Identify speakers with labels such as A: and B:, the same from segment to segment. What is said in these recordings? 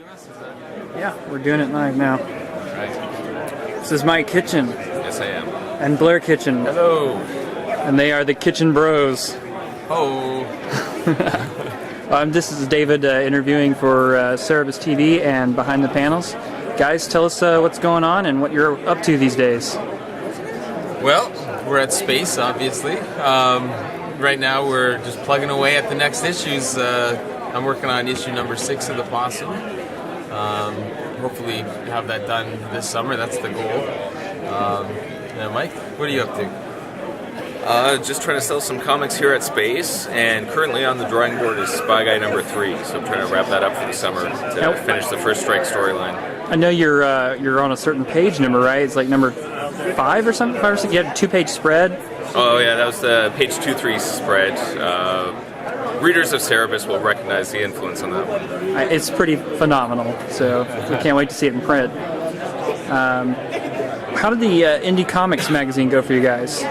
A: us? Is that...
B: Yeah, we're doing it live now.
A: Right.
B: This is Mike Kitchen.
A: Yes, I am.
B: And Blair Kitchen.
A: Hello.
B: And they are the Kitchen Bros.
A: Oh.
B: This is David interviewing for S.P.AC.E. and Behind the Panels. Guys, tell us what's going on and what you're up to these days.
A: Well, we're at Space, obviously. Right now we're just plugging away at the next issues. I'm working on issue number 6 of the Possum. Hopefully have that done this summer. That's the goal. Mike, what are you up to?
C: Just trying to sell some comics here at Space, and currently on the drawing board is Spy Guy number 3. So I'm trying to wrap that up for the summer to finish the First Strike storyline.
B: I know you're on a certain page number, right? It's like number 5 or something. 5 or 6. You had a 2-page spread.
C: Oh yeah, that was the page 2-3 spread. Readers of Cerebus will recognize the influence on that one.
B: It's pretty phenomenal, so we can't wait to see it in print. How did the Indie Comics magazine go for you guys?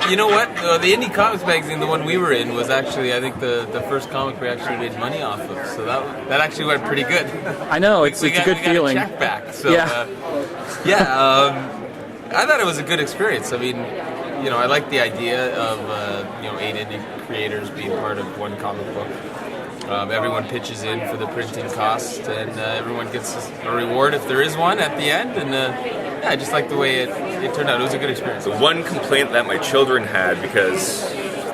A: You know what? The Indie Comics magazine, the one we were in, was actually, I think, the first comic we actually made money off of. So that actually went pretty good.
B: I know, it's a good feeling.
A: We got a check back. So,
B: yeah.
A: I thought it was a good experience. I mean, I like the idea of 8 indie creators being part of one comic book. Everyone pitches in for the printing cost, and everyone gets a reward if there is one at the end. And I just like the way it turned out. It was a good experience.
C: The one complaint that my children had, because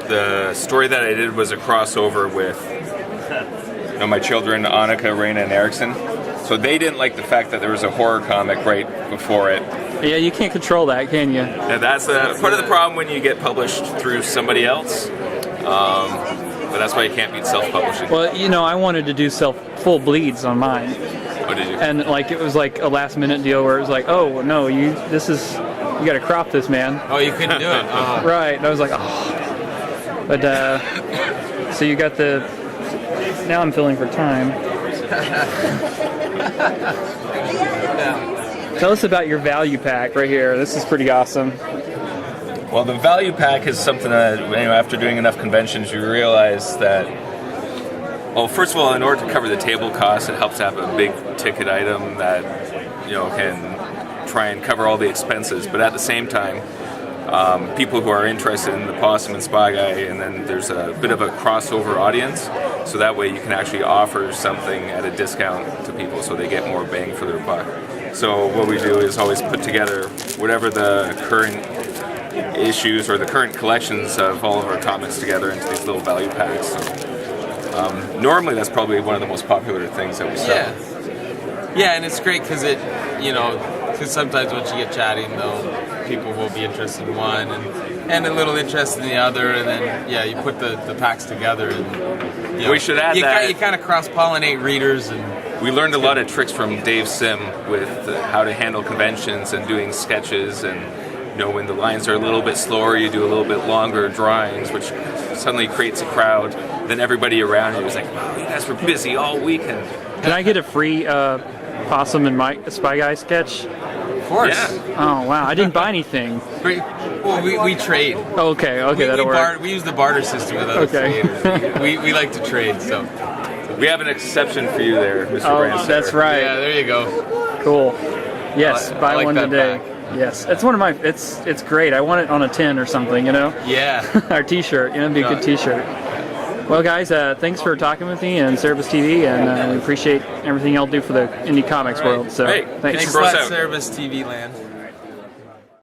C: the story that I did was a crossover with my children, Annika, Raina, and Erickson. So they didn't like the fact that there was a horror comic right before it.
B: Yeah, you can't control that, can you?
C: And that's part of the problem when you get published through somebody else. But that's why you can't beat self-publishing.
B: Well, I wanted to do full bleeds on mine.
C: Oh, did you?
B: And it was like a last-minute deal where it was like, oh no, you got to crop this, man.
A: Oh, you couldn't do it.
B: Right. And I was like, oh. But so you got the. Now I'm filling for time. Tell us about your value pack right here. This is pretty awesome.
C: Well, the value pack is something that, after doing enough conventions, you realize that, well, first of all, in order to cover the table costs, it helps to have a big ticket item that, can try and cover all the expenses. But at the same time, people who are interested in the Possum and Spy Guy, and then there's a bit of a crossover audience, so that way you can actually offer something at a discount to people so they get more bang for their buck. So what we do is always put together whatever the current issues or the current collections of all of our comics together into these little value packs. So, normally that's probably one of the most popular things that we sell.
A: Yeah, and it's great because because sometimes once you get chatting, though, people will be interested in one and a little interested in the other, and then you put the packs together, and
C: we should add that
A: you kind of cross-pollinate readers, and
C: we learned a lot of tricks from Dave Sim with how to handle conventions and doing sketches, and when the lines are a little bit slower, you do a little bit longer drawings, which suddenly creates a crowd. Then everybody around you is like, wow, you guys were busy all weekend.
B: Can I get a free Possum and Mike Spy Guy sketch?
A: Of course.
C: Yeah.
B: Oh, wow. I didn't buy anything.
A: We trade.
B: Oh, okay, that'll work.
A: We use the barter system with other creators. We like to trade, so.
C: We have an exception for you there, Mr. Branstad.
B: That's right.
A: Yeah, there you go.
B: Cool. Yes, buy
A: like
B: one
A: that
B: today.
A: pack.
B: Yes, it's one of my. It's great. I want it on a tin or something,
A: Yeah.
B: Our T-shirt, it'd be a good T-shirt. Well, guys, thanks for talking with me and S.P.AC.E. and we appreciate everything y'all do for the indie comics world. So,
C: hey,
B: thanks.
A: Thanks a lot, S.P.AC.E. land.